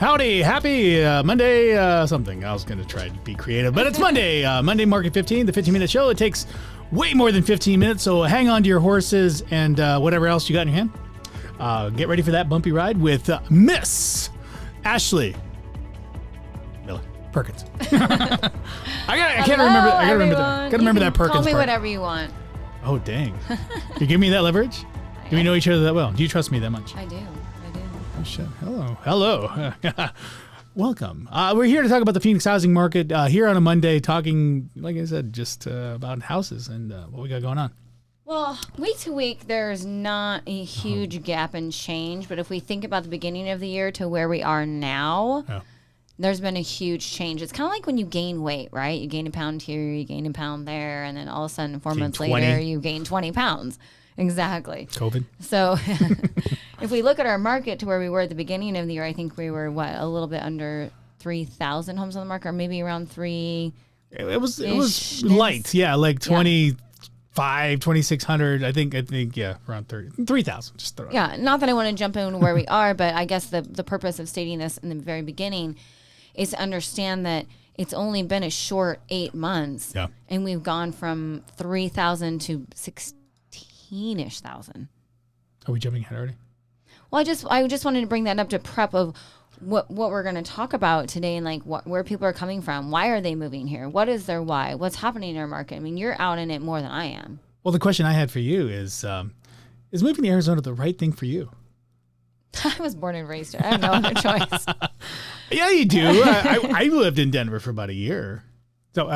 Howdy, happy Monday something. I was going to try to be creative, but it's Monday. Monday Market 15, the 15-minute show. It takes way more than 15 minutes, so hang on to your horses and whatever else you got in your hand. Get ready for that bumpy ride with Miss Ashley Miller Perkins. I gotta remember that Perkins Call me part. whatever you want. Oh, dang. You give me that leverage? Do we know each other that well? Do you trust me that much? I do. Oh, shit. Hello. Welcome. We're here to talk about the Phoenix housing market here on a Monday, talking, like I said, just about houses and what we got going on. Well, week to week, there's not a huge gap in change. But if we think about the beginning of the year to where we are now, there's been a huge change. It's kind of like when you gain weight, right? You gain a pound here, you gain a pound there, and then all of a sudden, 4 months later, you gain 20 pounds. Exactly. COVID. So if we look at our market to where we were at the beginning of the year, I think we were, a little bit under 3,000 homes on the market, or maybe around 3. It was light. Yeah, like 2,600. I think, around 3,000. Just throw it. Yeah, not that I want to jump in where we are, but I guess the purpose of stating this in the very beginning is to understand that it's only been a short 8 months, and we've gone from 3,000 to 16-ish thousand. Are we jumping ahead already? Well, I just wanted to bring that up to prep of what we're going to talk about today, and like where people are coming from. Why are they moving here? What is their why? What's happening in our market? I mean, you're out in it more than I am. Well, the question I had for you is moving to Arizona the right thing for you? I was born and raised here. I have no other choice. Yeah, you do. I lived in Denver for about a year.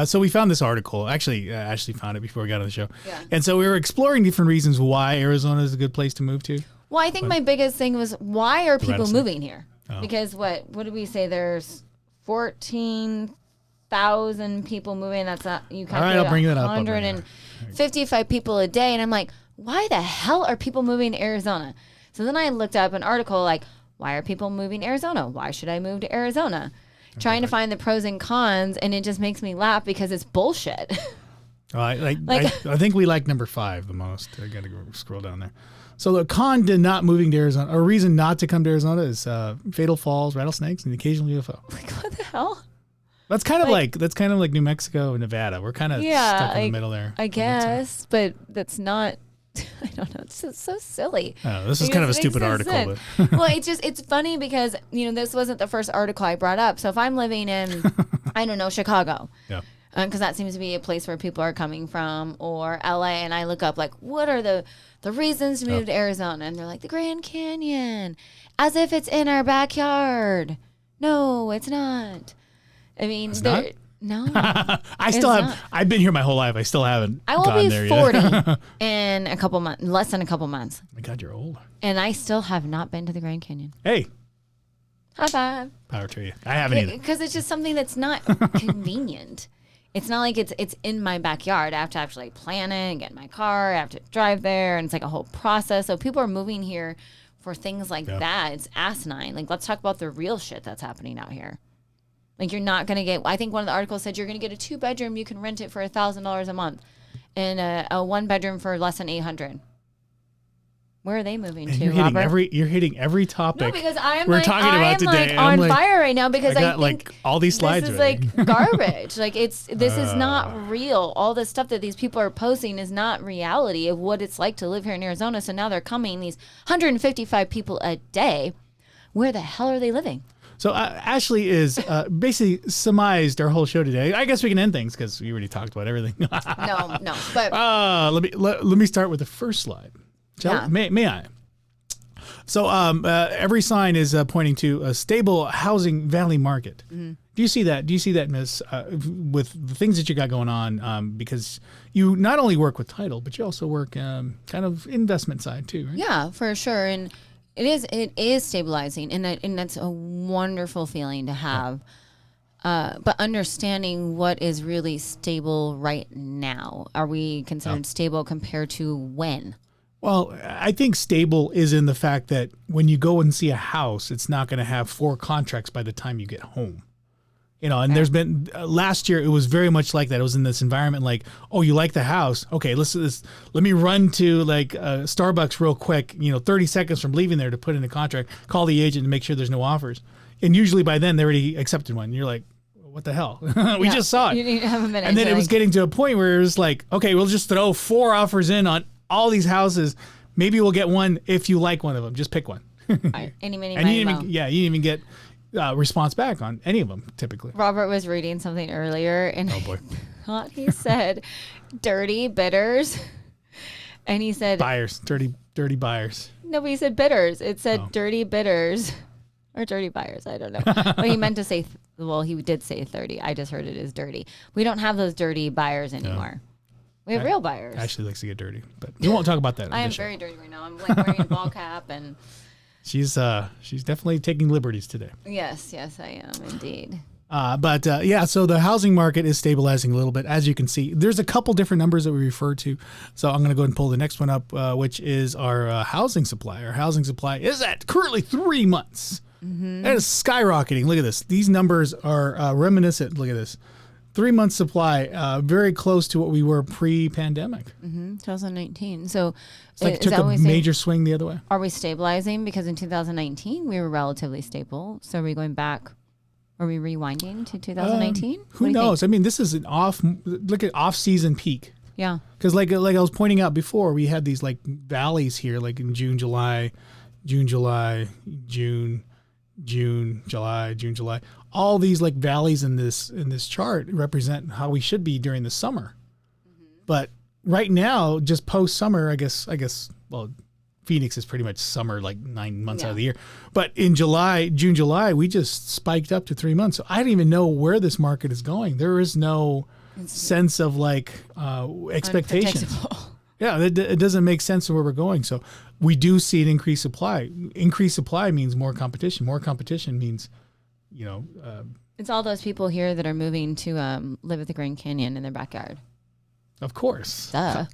So we found this article. Actually, Ashley found it before we got on the show. Yeah. And so we were exploring different reasons why Arizona is a good place to move to. Well, I think my biggest thing was, why are people moving here? Oh. Because what did we say? There's 14,000 people moving. That's not, you kind of. All right, I'll bring that up. 155 people a day. And I'm like, why the hell are people moving to Arizona? So then I looked up an article like, why are people moving to Arizona? Why should I move to Arizona? Trying to find the pros and cons, and it just makes me laugh because it's bullshit. I think we like number 5 the most. I got to go scroll down there. So the con to not moving to Arizona, or reason not to come to Arizona, is fatal falls, rattlesnakes, and the occasional UFO. Like, what the hell? That's kind of like New Mexico and Nevada. We're kind of stuck in the middle there. I guess, but that's not. I don't know. It's just so silly. Oh, this is kind of a stupid article. But well, it's funny because, this wasn't the first article I brought up. So if I'm living in, I don't know, Chicago. Yeah. Because that seems to be a place where people are coming from, or LA, and I look up like, what are the reasons to move to Arizona? And they're like, the Grand Canyon, as if it's in our backyard. No, it's not. I mean, it's not? No. I've been here my whole life. I still haven't gone there yet. I will be 40 yet. in a couple months, less than a couple months. Oh my God, you're old. And I still have not been to the Grand Canyon. Hey. High five. Power to you. I haven't either. Because it's just something that's not convenient. It's not like it's in my backyard. I have to actually plan it and get in my car. I have to drive there, and it's like a whole process. So people are moving here for things like that. It's asinine. Like, let's talk about the real shit that's happening out here. Like, you're not going to get, I think one of the articles said you're going to get a 2-bedroom, you can rent it for $1,000 a month, and a 1-bedroom for less than $800. Where are they moving to, Robert? You're hitting every topic. No, because we're talking about today. I'm on fire right now because I think all these slides this is like garbage. Like, this is not real. All the stuff that these people are posting is not reality of what it's like to live here in Arizona. So now they're coming, these 155 people a day. Where the hell are they living? So Ashley is basically surmised our whole show today. I guess we can end things because we already talked about everything. No, but let me start with the first slide. May I? So every sign is pointing to a stable housing valley market. Mm-hmm. Do you see that? Do you see that, Miss? With the things that you got going on, because you not only work with title, but you also work kind of investment side too, right? Yeah, for sure. And it is stabilizing, and that's a wonderful feeling to have. But understanding what is really stable right now. Are we considered stable compared to when? Well, I think stable is in the fact that when you go and see a house, it's not going to have 4 contracts by the time you get home. And there's been last year, it was very much like that. It was in this environment like, oh, you like the house? Okay, let me run to like Starbucks real quick, 30 seconds from leaving there to put in a contract, call the agent and make sure there's no offers. and usually by then they already accepted one. And you're like, what the hell? We just saw it. You need to have a minute. And then to, it was getting to a point where it was like, okay, we'll just throw 4 offers in on all these houses. Maybe we'll get one if you like one of them. Just pick one. Any, mini, And you miny, didn't mo. even, you didn't even get response back on any of them typically. Robert was reading something earlier, and Oh boy. I thought he said dirty bidders. And he said, Buyers, dirty buyers. no, but he said bidders. It said dirty bidders or dirty buyers. I don't know. But he meant to say, well, he did say 30. I just heard it as dirty. We don't have those dirty buyers anymore. We have real buyers. Ashley likes to get dirty, but we won't talk about that. I am very dirty right now. I'm like wearing a ball cap and She's definitely taking liberties today. yes, I am indeed. So the housing market is stabilizing a little bit. As you can see, there's a couple different numbers that we refer to. So I'm going to go ahead and pull the next one up, which is our housing supply. Our housing supply is at currently 3 months. That is skyrocketing. Look at this. These numbers are reminiscent. Look at this. 3 months supply, very close to what we were pre-pandemic. 2019. So It's like it took that a what we say? major swing the other way. Are we stabilizing? Because in 2019 we were relatively stable. So are we going back? Are we rewinding to 2019? Who knows? I mean, this is an look at off-season peak. Yeah. Because like I was pointing out before, we had these like valleys here, like in June, July, June, July. All these like valleys in this chart represent how we should be during the summer. But right now, just post summer, I guess. Well, Phoenix is pretty much summer, like 9 months out of the year. But in June, July, we just spiked up to 3 months. So I don't even know where this market is going. There is no sense of like expectations. Unpredictable. Yeah, it doesn't make sense of where we're going. So we do see an increased supply. Increased supply means more competition. More competition means, It's all those people here that are moving to live at the Grand Canyon in their backyard. of course. Duh.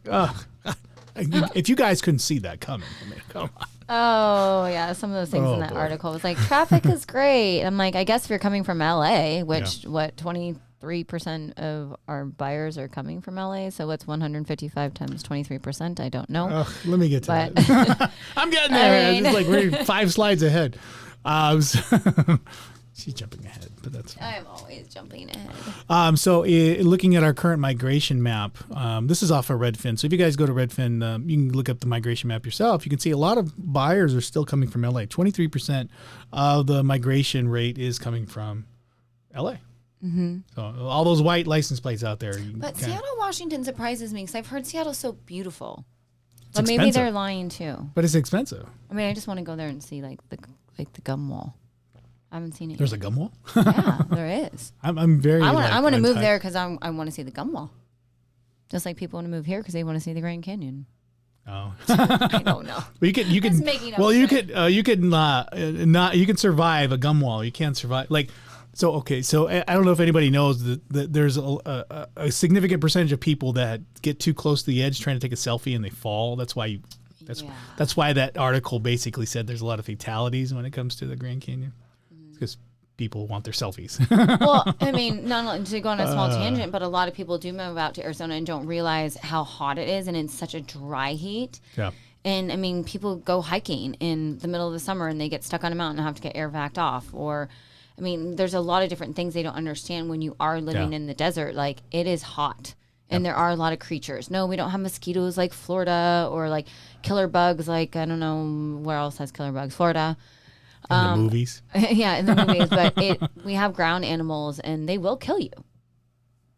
If you guys couldn't see that coming, I mean, come on. Oh, yeah. Some of those things in that article was like, traffic is great. I'm like, I guess if you're coming from LA, which, 23% of our buyers are coming from LA. So what's 155 times 23%? I don't know. Let me get to But that. I'm getting there. I mean- It's like we're 5 slides ahead. She's jumping ahead, but that's fine. I am always jumping ahead. Looking at our current migration map, this is off of Redfin. So if you guys go to Redfin, you can look up the migration map yourself. You can see a lot of buyers are still coming from LA. 23% of the migration rate is coming from LA. Mm-hmm. So all those white license plates out there. But Seattle, Washington surprises me because I've heard Seattle's so beautiful. It's But maybe expensive. they're lying too. But it's expensive. I mean, I just want to go there and see like the gum wall. I haven't seen it. There's yet. a gum wall. Yeah, there is. I'm very. I want to move anti- there because I want to see the gum wall. Just like people want to move here because they want to see the Grand Canyon. Oh. I don't know. But you can Just making up you shit. can survive a gum wall. You can't survive so I don't know if anybody knows that there's a significant percentage of people that get too close to the edge trying to take a selfie and they fall. That's why that's why that article basically said there's a lot of fatalities when it comes to the Grand Canyon because people want their selfies. Well, I mean, not only to go on a small tangent, but a lot of people do move out to Arizona and don't realize how hot it is, and it's such a dry heat. Yeah. And I mean, people go hiking in the middle of the summer and they get stuck on a mountain and have to get air vac off. Or, I mean, there's a lot of different things they don't understand when you are living Yeah. in the desert. Like, it is hot. And there are a lot of creatures. No, we don't have mosquitoes like Florida or like killer bugs like, I don't know, where else has killer bugs? Florida. In the movies. Yeah, in the movies. But we have ground animals and they will kill you.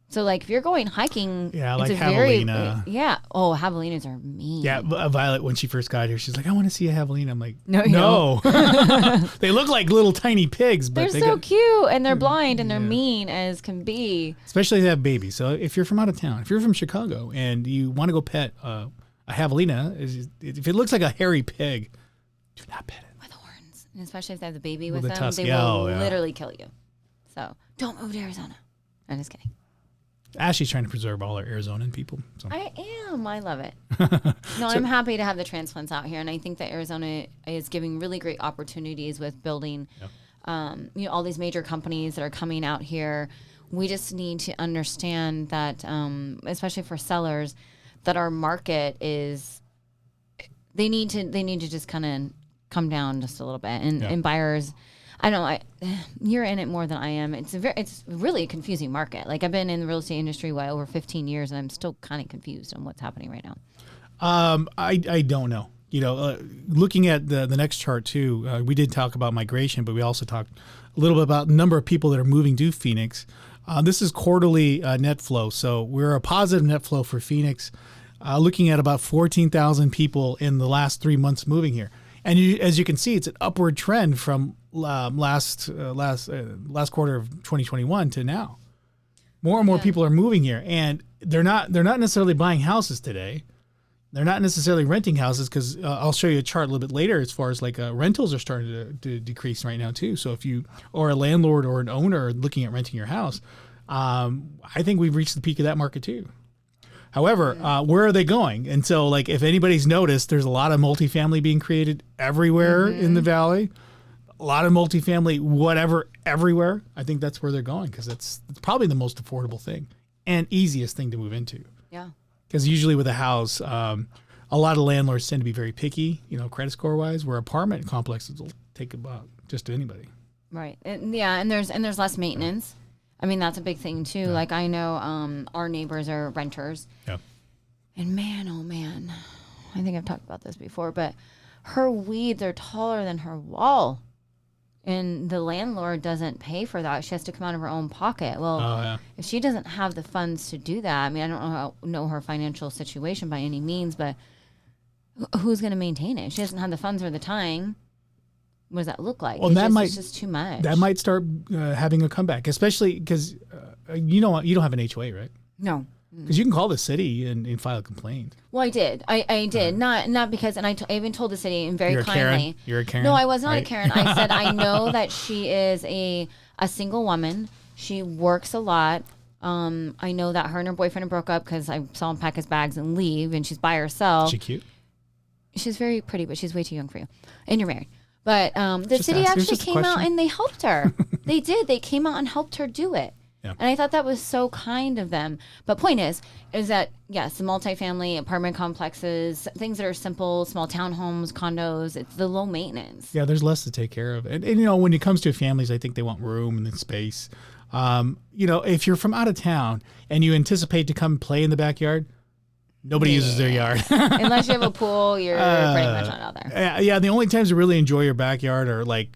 So, like, if you're going hiking, Yeah, it's like a very, javelina. yeah. Oh, javelinas are mean. Yeah, Violet, when she first got here, she's like, I want to see a javelina. I'm like, No, you no. They look like little tiny pigs, but They're they so got, cute and they're blind and they're mean as can be. especially if they have babies. So if you're from out of town, if you're from Chicago and you want to go pet a javelina, if it looks like a hairy pig, do not pet it. With horns. And especially if they have the baby With with the them, tusk, they yeah, will oh, yeah. literally kill you. So don't move to Arizona. I'm just kidding. Ashley's trying to preserve all our Arizonan people. So. I am. I love it. No, I'm happy to have the transplants out here. And I think that Arizona is giving really great opportunities with building, all these major companies that are coming out here. We just need to understand that, especially for sellers, that our market is, they need to just kind of come down just a little bit. And buyers, I don't know. You're in it more than I am. It's really a confusing market. Like I've been in the real estate industry over 15 years, and I'm still kind of confused on what's happening right now. I don't know. Looking at the next chart too, we did talk about migration, but we also talked a little bit about the number of people that are moving to Phoenix. This is quarterly net flow. So we're a positive net flow for Phoenix, looking at about 14,000 people in the last 3 months moving here. And as you can see, it's an upward trend from last quarter of 2021 to now. More and more people are moving here, and they're not necessarily buying houses today. They're not necessarily renting houses because I'll show you a chart a little bit later as far as like rentals are starting to decrease right now too. So if you are a landlord or an owner looking at renting your house, I think we've reached the peak of that market too. However, where are they going? And so like if anybody's noticed, there's a lot of multifamily being created everywhere in the valley. A lot of multifamily, whatever, everywhere. I think that's where they're going because it's probably the most affordable thing and easiest thing to move into. Yeah. Because usually with a house, a lot of landlords tend to be very picky, credit score wise, where apartment complexes will take about just anybody. Right. And there's less maintenance. I mean, that's a big thing too. Yeah. Like I know our neighbors are renters. Yeah. And man, oh man, I think I've talked about this before, but her weeds are taller than her wall. And the landlord doesn't pay for that. She has to come out of her own pocket. Well, if she doesn't have the funds to do that, I mean, I don't know her financial situation by any means, but who's going to maintain it? She doesn't have the funds or the time. What does that look like? Well, it's just too much. That might start having a comeback, especially because you don't have an HOA, right? No. Because you can call the city and file a complaint. Well, I did. I did. Not because, and I even told the city and very kindly. You're a Karen? No, I was not a Karen. I said, I know that she is a single woman. She works a lot. I know that her and her boyfriend broke up because I saw him pack his bags and leave, and she's by herself. Is she cute? She's very pretty, but she's way too young for you. And you're married. But the city actually came out and they helped her. They did. They came out and helped her do it. Yeah. And I thought that was so kind of them. But point is that, yes, the multifamily apartment complexes, things that are simple, small townhomes, condos, it's the low maintenance. Yeah, there's less to take care of. And when it comes to families, I think they want room and space. If you're from out of town and you anticipate to come play in the backyard, nobody uses their yard. Unless you have a pool, you're pretty much not out there. Yeah, the only times to really enjoy your backyard are like,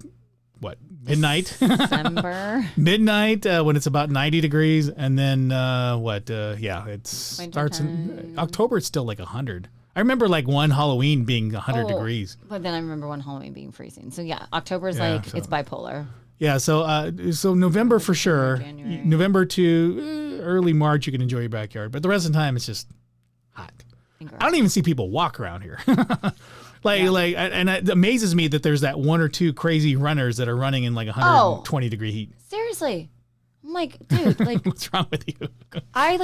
midnight? December. Midnight when it's about 90 degrees. And then it starts in October. It's still like 100. I remember like one Halloween being 100 degrees. But then I remember one Halloween being freezing. So yeah, October is it's bipolar. Yeah, so November for sure. January. November to early March, you can enjoy your backyard. But the rest of the time, it's just hot. I don't even see people walk around here. And it amazes me that there's that one or two crazy runners that are running in like 120 degree heat. Seriously. I'm like, dude, like what's wrong with you? I'm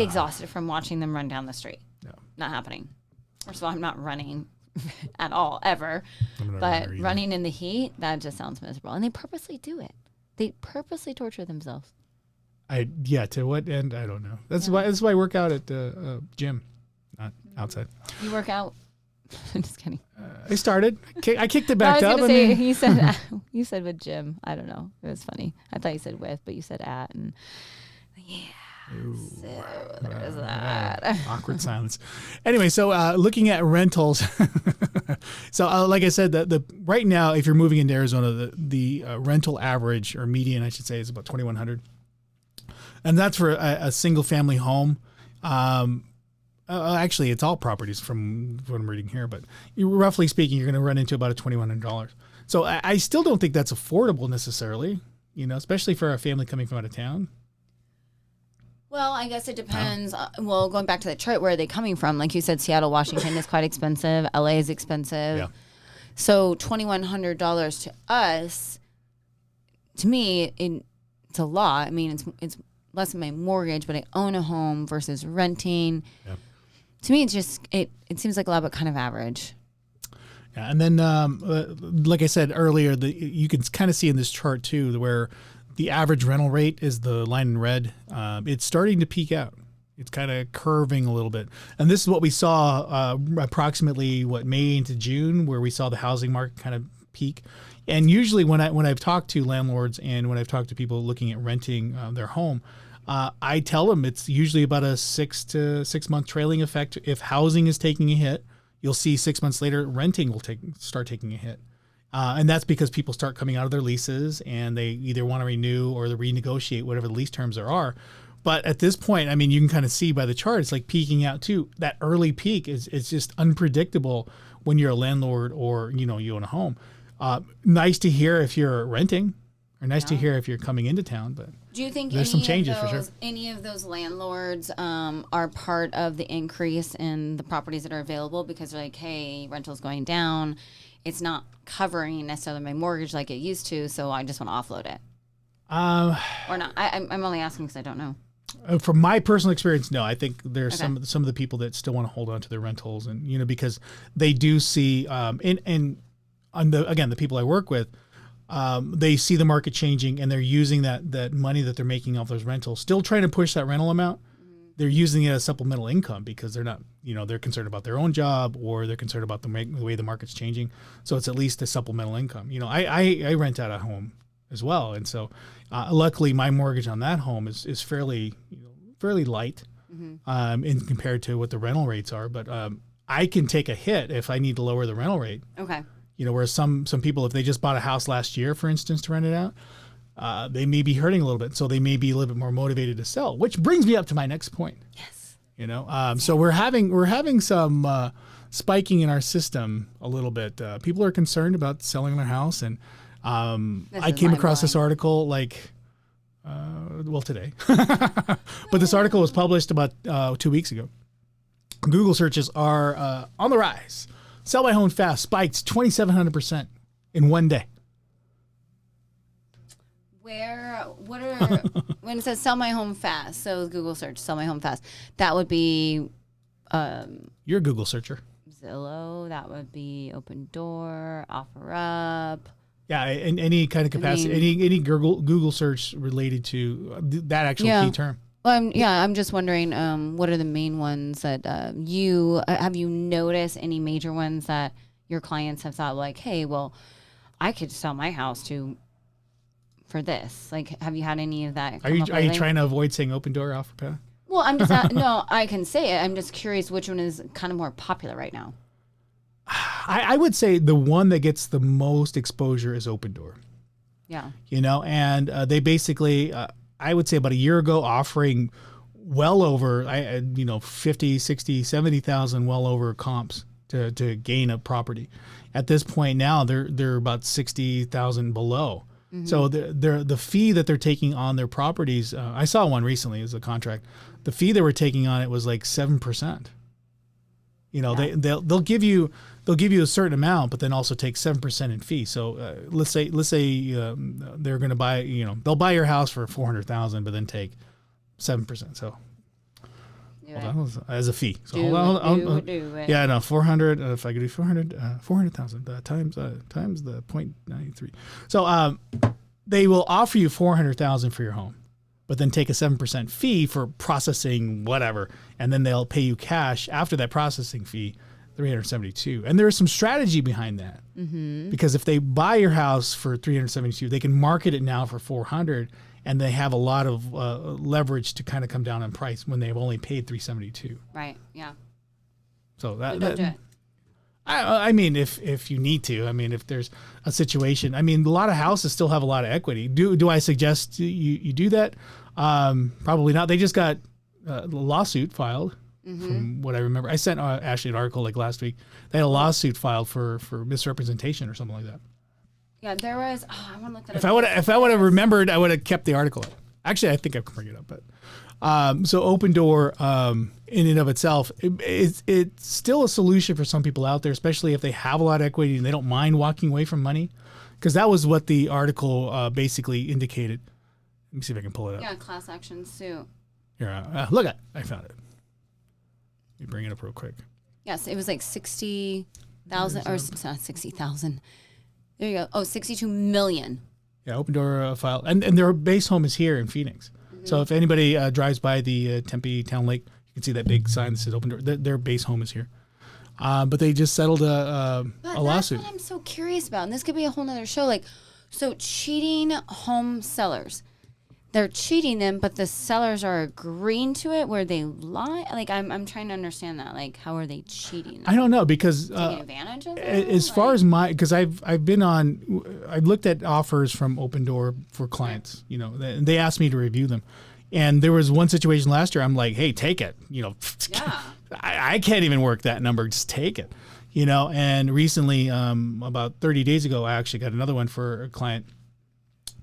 exhausted from watching them run down the street. No. Not happening. First of all, I'm not running at all, ever. But running in the heat, that just sounds miserable. And they purposely do it. They purposely torture themselves. To what end? I don't know. That's why I work out at the gym, not outside. You work out? I'm just kidding. I started. I kicked it back up. You said with Jim. I don't know. It was funny. I thought you said with, but you said at, and yeah. Ooh, so there's that. Awkward silence. Anyway, so looking at rentals. So like I said, the right now, if you're moving into Arizona, the rental average or median, I should say, is about $2,100, and that's for a single family home. Actually, it's all properties from what I'm reading here, but roughly speaking, you're going to run into about $2,100. So I still don't think that's affordable necessarily, especially for a family coming from out of town. Well, I guess it depends. Going back to the chart, where are they coming from? Like you said, Seattle, Washington is quite expensive. LA is expensive. Yeah. So $2,100 to us, to me, it's a lot. I mean, it's less than my mortgage, but I own a home versus renting. Yeah. To me, it's just it seems like a lot, but kind of average. Yeah, and then like I said earlier, you can kind of see in this chart too, where the average rental rate is the line in red. It's starting to peak out. It's kind of curving a little bit, and this is what we saw approximately May into June, where we saw the housing market kind of peak. And usually when I've talked to landlords and when I've talked to people looking at renting their home, I tell them it's usually about a 6 month trailing effect. If housing is taking a hit, you'll see 6 months later renting will start taking a hit. And that's because people start coming out of their leases and they either want to renew or they renegotiate whatever the lease terms there are. But at this point, I mean, you can kind of see by the chart, it's like peaking out too. That early peak is just unpredictable when you're a landlord or, you own a home. Nice to hear if you're renting or nice to hear if you're coming into town. But do you think there's some changes for sure. Any of those landlords are part of the increase in the properties that are available because they're like, hey, rental's going down. It's not covering necessarily my mortgage like it used to, so I just want to offload it. Or not. I'm only asking because I don't know. From my personal experience, no. I think there's some of the people that still want to hold on to their rentals, and because they do see, and on the people I work with, they see the market changing, and they're using that money that they're making off those rentals, still trying to push that rental amount. They're using it as supplemental income because they're not, they're concerned about their own job or they're concerned about the way the market's changing. So it's at least a supplemental income. I rent out a home as well, and so luckily my mortgage on that home is fairly light in compared to what the rental rates are. But I can take a hit if I need to lower the rental rate. Okay. Whereas some people, if they just bought a house last year, for instance, to rent it out, they may be hurting a little bit, so they may be a little bit more motivated to sell. Which brings me up to my next point. Yes. So we're having some spiking in our system a little bit. People are concerned about selling their house, and I came across this article today, but this article was published about 2 weeks ago. Google searches are on the rise. Sell my home fast spiked 2,700% in one day. When it says sell my home fast, so Google search, sell my home fast, that would be, you're a Google searcher. Zillow, that would be Open Door, OfferUp. Yeah, in any kind of capacity, any Google search related to that actual key term. Well, I'm just wondering, what are the main ones that have you noticed any major ones that your clients have thought like, hey, well, I could sell my house for this? Like, have you had any of that? Are you trying to avoid saying Open Door, OfferPad? Well, I'm just no, I can say it. I'm just curious which one is kind of more popular right now. I would say the one that gets the most exposure is Open Door. Yeah. And they basically, I would say about a year ago, offering well over, 50, 60, 70,000 well over comps to gain a property. At this point now, they're about 60,000 below. Mm-hmm. So the fee that they're taking on their properties, I saw one recently as a contract. The fee they were taking on it was like 7%. They'll give you a certain amount, but then also take 7% in fee. So let's say they're going to buy, they'll buy your house for $400,000, but then take 7%. So as a fee. So do it. Yeah, no, 400. If I could do 400,000 times the 0.93. So they will offer you 400,000 for your home, but then take a 7% fee for processing whatever, and then they'll pay you cash after that processing fee, $372. And there is some strategy behind that, because if they buy your house for $372, they can market it now for $400, and they have a lot of leverage to kind of come down on price when they've only paid $372. Right. Yeah. So don't do it. I mean, if you need to, I mean, if there's a situation, I mean, a lot of houses still have a lot of equity. Do I suggest you do that? Probably not. They just got a lawsuit filed, from what I remember. I sent Ashley an article like last week. They had a lawsuit filed for misrepresentation or something like that. Yeah, there was. Oh, I want to look that up. If I would have remembered, I would have kept the article up. Actually, I think I can bring it up, but so Open Door, in and of itself, it's still a solution for some people out there, especially if they have a lot of equity and they don't mind walking away from money, because that was what the article basically indicated. Let me see if I can pull it up. Yeah, class action suit. Here, look at, I found it. Let me bring it up real quick. Yes, it was like 60,000 or not 60,000. There you go. Oh, 62 million. Yeah, Open Door file, and their base home is here in Phoenix. So if anybody drives by the Tempe Town Lake, you can see that big sign that says Open Door. Their base home is here. But they just settled a But lawsuit. that's what I'm so curious about. And this could be a whole nother show. Like, so cheating home sellers. They're cheating them, but the sellers are agreeing to it where they lie. Like, I'm trying to understand that. Like, how are they cheating them? I don't know because Taking advantage of it? as far as because I've looked at offers from Open Door for clients. You know, they asked me to review them, and there was one situation last year. I'm like, hey, take it. You know, Yeah. I can't even work that number. Just take it. You know, and recently, about 30 days ago, I actually got another one for a client.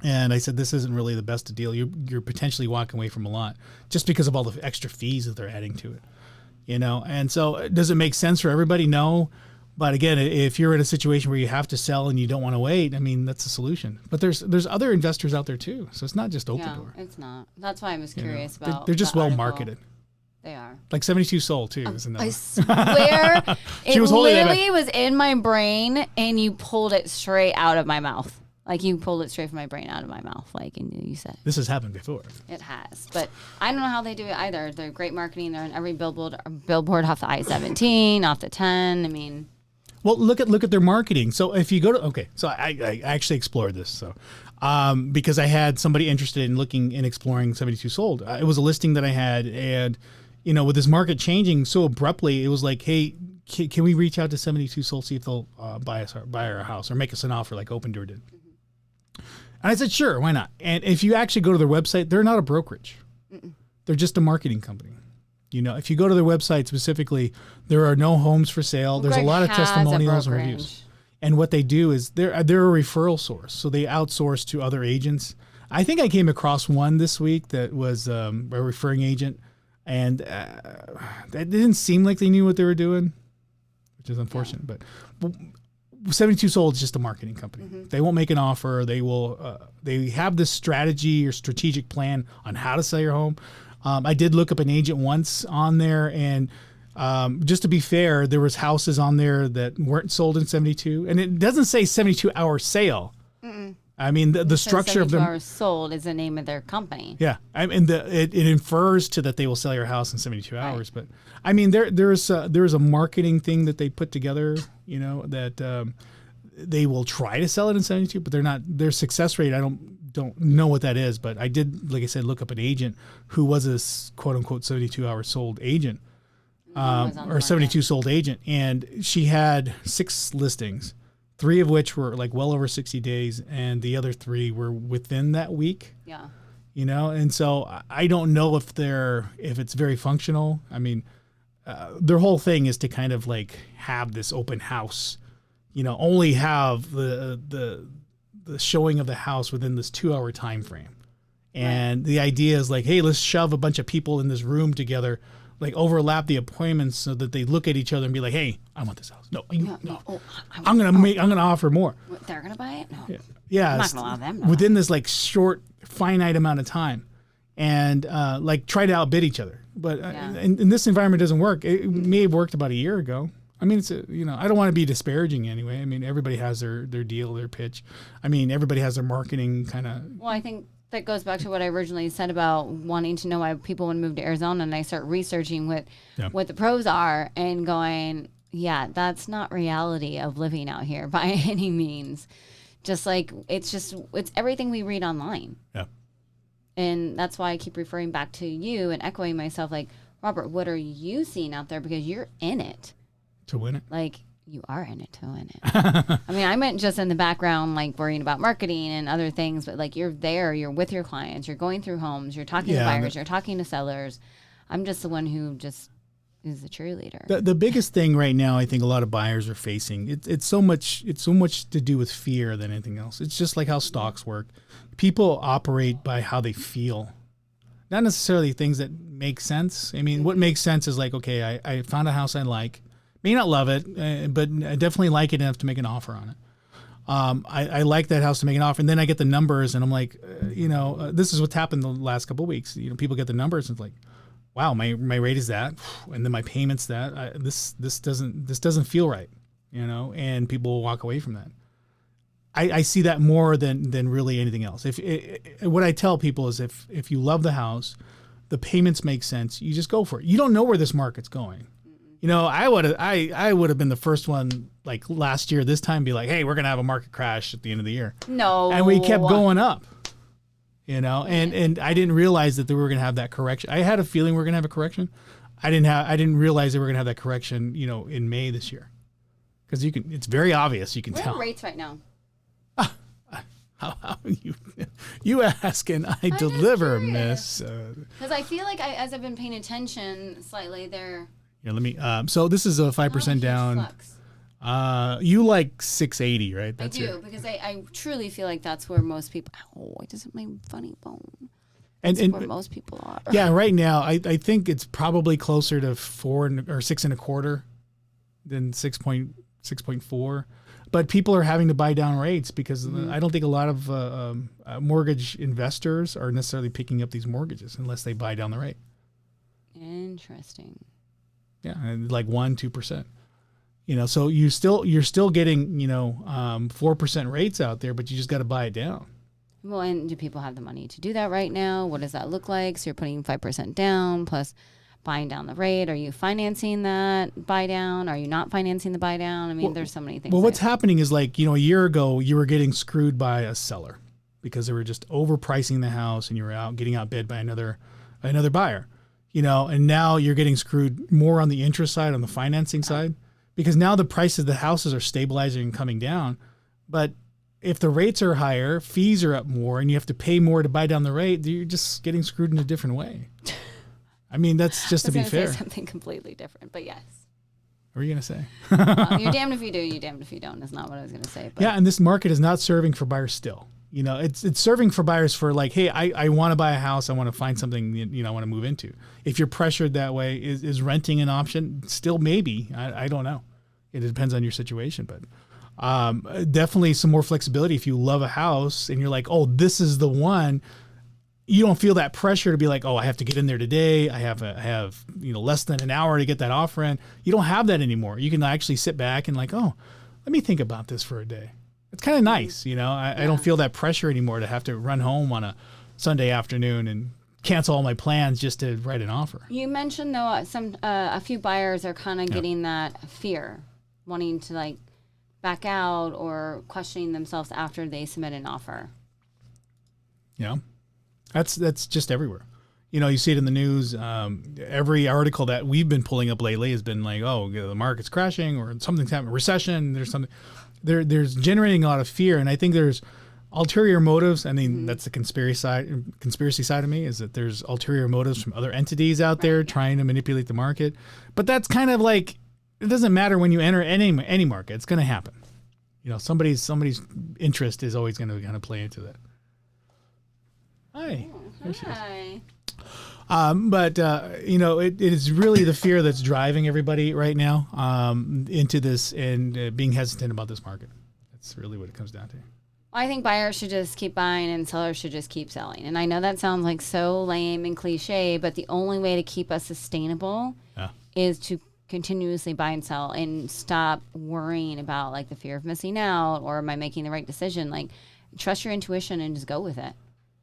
And I said, this isn't really the best deal. You're potentially walking away from a lot just because of all the extra fees that they're adding to it, you know? And so does it make sense for everybody? No. But again, if you're in a situation where you have to sell and you don't want to wait, I mean, that's a solution. But there's other investors out there too. So it's not just Open Yeah, Door. it's not. That's why I was You know? curious about They're just the well article. marketed. They are. Like 72 Soul too. Isn't I that swear, She it was holding it literally was in my brain, and you pulled it straight out of my mouth. Like, you pulled it straight from my brain out of my mouth. Like, and you said this has happened before. it has. But I don't know how they do it either. They're great marketing. They're on every billboard off the I-17, off the 10. I mean, Well, look at their marketing. So if you go to so I actually explored this. So because I had somebody interested in looking and exploring 72 Sold. It was a listing that I had, and you know, with this market changing so abruptly, it was like, hey, can we reach out to 72 Sold, see if they'll buy our house or make us an offer like Open Door did? And I said, sure, why not? And if you actually go to their website, they're not a brokerage. They're just a marketing company. You know, if you go to their website specifically, there are no homes for sale. There's Greg a lot of has a testimonials and brokerage. reviews. And what they do is they're a referral source. So they outsource to other agents. I think I came across one this week that was a referring agent. And that didn't seem like they knew what they were doing, which is unfortunate. But 72 Sold is just a marketing company. They won't make an offer. They will. They have this strategy or strategic plan on how to sell your home. I did look up an agent once on there, and just to be fair, there was houses on there that weren't sold in 72, and it doesn't say 72-hour sale. I mean, the structure of 72 them. Hours Sold is the name of their company. Yeah, I mean, it infers to that they will sell your house in 72 hours. But I mean, there's a marketing thing that they put together. You know that they will try to sell it in 72, but they're not. Their success rate, I don't know what that is. But I did, like I said, look up an agent who was a quote unquote 72-hour sold agent, or 72 sold agent, and she had 6 listings. 3 of which were like well over 60 days, and the other 3 were within that week. Yeah. You know, and so I don't know if it's very functional. I mean, their whole thing is to kind of like have this open house, you know, only have the showing of the house within this 2-hour time frame. And the idea is like, hey, let's shove a bunch of people in this room together, like overlap the appointments so that they look at each other and be like, hey, I want this house. No, no. Oh, I'm gonna offer more. They're gonna buy it? No. Yeah, I'm not gonna allow them to. within this like short, finite amount of time, and like try to outbid each other. But in this environment, it doesn't work. It may have worked about a year ago. I mean, I don't want to be disparaging anyway. I mean, everybody has their deal, their pitch. I mean, everybody has their marketing kind of. Well, I think that goes back to what I originally said about wanting to know why people want to move to Arizona, and I start researching what the pros are and going, yeah, that's not reality of living out here by any means. Just like it's everything we read online. Yeah. And that's why I keep referring back to you and echoing myself like, Robert, what are you seeing out there? Because you're in it. To win it. Like, you are in it to win it. I mean, I meant just in the background, like worrying about marketing and other things, but like you're there, you're with your clients, you're going through homes, you're talking to buyers, you're talking to sellers. I'm just the one who just is the cheerleader. The biggest thing right now, I think a lot of buyers are facing, it's so much to do with fear than anything else. It's just like how stocks work. People operate by how they feel, not necessarily things that make sense. I mean, what makes sense is like, okay, I found a house I like. May not love it, but I definitely like it enough to make an offer on it. I like that house to make an offer, and then I get the numbers, and I'm like, this is what's happened the last couple of weeks. You know, people get the numbers, and it's like, wow, my rate is that, and then my payment's that. This doesn't feel right, you know, and people will walk away from that. I see that more than really anything else. What I tell people is if you love the house, the payments make sense, you just go for it. You don't know where this market's going. You know, I would have been the first one like last year this time be like, hey, we're gonna have a market crash at the end of the year. No. And we kept going up. You know, and I didn't realize that we were gonna have that correction. I had a feeling we were gonna have a correction. I didn't realize that we were gonna have that correction, you know, in May this year. Because it's very obvious, you can What tell. are rates right now? How you ask and I deliver, miss. Because I feel like as I've been paying attention slightly, they're Let me. So this is a 5% down. flux. You like 680, right? I do because I truly feel like that's where most people. Oh, it doesn't my funny bone. That's where most people are. Yeah, right now I think it's probably closer to 6.25 than 6.4. But people are having to buy down rates because I don't think a lot of mortgage investors are necessarily picking up these mortgages unless they buy down the rate. Interesting. Yeah, and like 1-2%. You know, so you're still getting 4% rates out there, but you just got to buy it down. Well, and do people have the money to do that right now? What does that look like? So you're putting 5% down plus buying down the rate. Are you financing that buy down? Are you not financing the buy down? I mean, there's so many things. Well, what's happening is like, a year ago you were getting screwed by a seller because they were just overpricing the house and you were getting outbid by another buyer, and now you're getting screwed more on the interest side, on the financing side, because now the prices of the houses are stabilizing and coming down. But if the rates are higher, fees are up more, and you have to pay more to buy down the rate, you're just getting screwed in a different way. I mean, that's just to be fair. Say something completely different, but yes. What are you going to say? You're damned if you do, you're damned if you don't. That's not what I was going to say. But. Yeah, and this market is not serving for buyers still. It's serving for buyers for like, hey, I want to buy a house. I want to find something, I want to move into. If you're pressured that way, is renting an option? Still maybe. I don't know. It depends on your situation, but definitely some more flexibility. If you love a house and you're like, oh, this is the one, you don't feel that pressure to be like, oh, I have to get in there today. I have less than an hour to get that offer in. You don't have that anymore. You can actually sit back and like, oh, let me think about this for a day. It's kind of nice, I don't feel that pressure anymore to have to run home on a Sunday afternoon and cancel all my plans just to write an offer. You mentioned though a few buyers are kind of getting that fear, wanting to like back out or questioning themselves after they submit an offer. Yeah, that's just everywhere. You see it in the news. Every article that we've been pulling up lately has been like, oh, the market's crashing or something's happening, recession. There's something. There's generating a lot of fear, and I think there's ulterior motives. I mean, that's the conspiracy side of me, is that there's ulterior motives from other entities out there trying to manipulate the market. But that's kind of like, it doesn't matter when you enter any market. It's going to happen. Somebody's interest is always going to kind of play into that. Hi. Hi. But it is really the fear that's driving everybody right now into this and being hesitant about this market. That's really what it comes down to. I think buyers should just keep buying and sellers should just keep selling. And I know that sounds like so lame and cliche, but the only way to keep us sustainable is to continuously buy and sell and stop worrying about like the fear of missing out or am I making the right decision? Like trust your intuition and just go with it.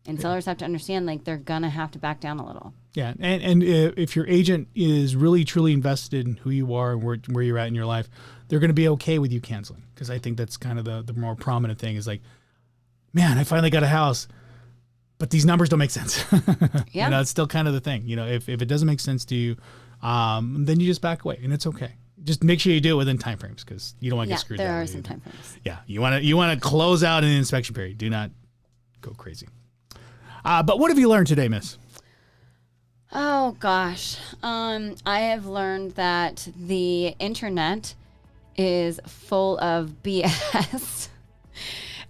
And sellers have to understand like they're going to have to back down a little. Yeah. And if your agent is really, truly invested in who you are and where you're at in your life, they're going to be okay with you canceling. Because I think that's kind of the more prominent thing is like, man, I finally got a house, but these numbers don't make sense. Yeah. It's still kind of the thing. If it doesn't make sense to you, then you just back away and it's okay. Just make sure you do it within time frames because you don't want to get screwed. There are some time frames. Yeah. You want to close out an inspection period. Do not go crazy. But what have you learned today, Miss? Oh, gosh. I have learned that the internet is full of BS.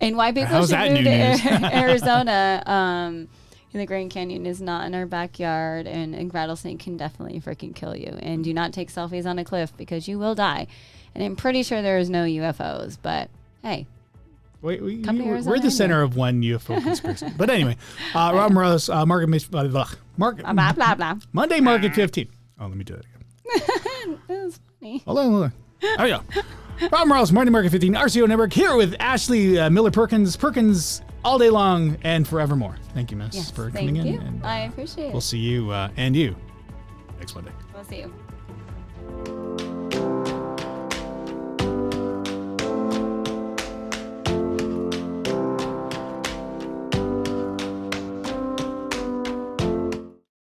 And why people should move to Arizona. The Grand Canyon is not in our backyard, and a rattlesnake can definitely freaking kill you. And do not take selfies on a cliff because you will die. And I'm pretty sure there is no UFOs, but hey. We're the center of one UFO conspiracy. But anyway, Rob Morales, Blah, blah, blah. Monday Market 15. Oh, let me do that again. That was funny. Hold on. Oh, yeah. Rob Morales, Monday Market 15, RCO Network, here with Ashley Miller Perkins all day long and forevermore. Thank you, Miss, for coming in. And, I appreciate it. We'll see you and you next Monday. We'll see you.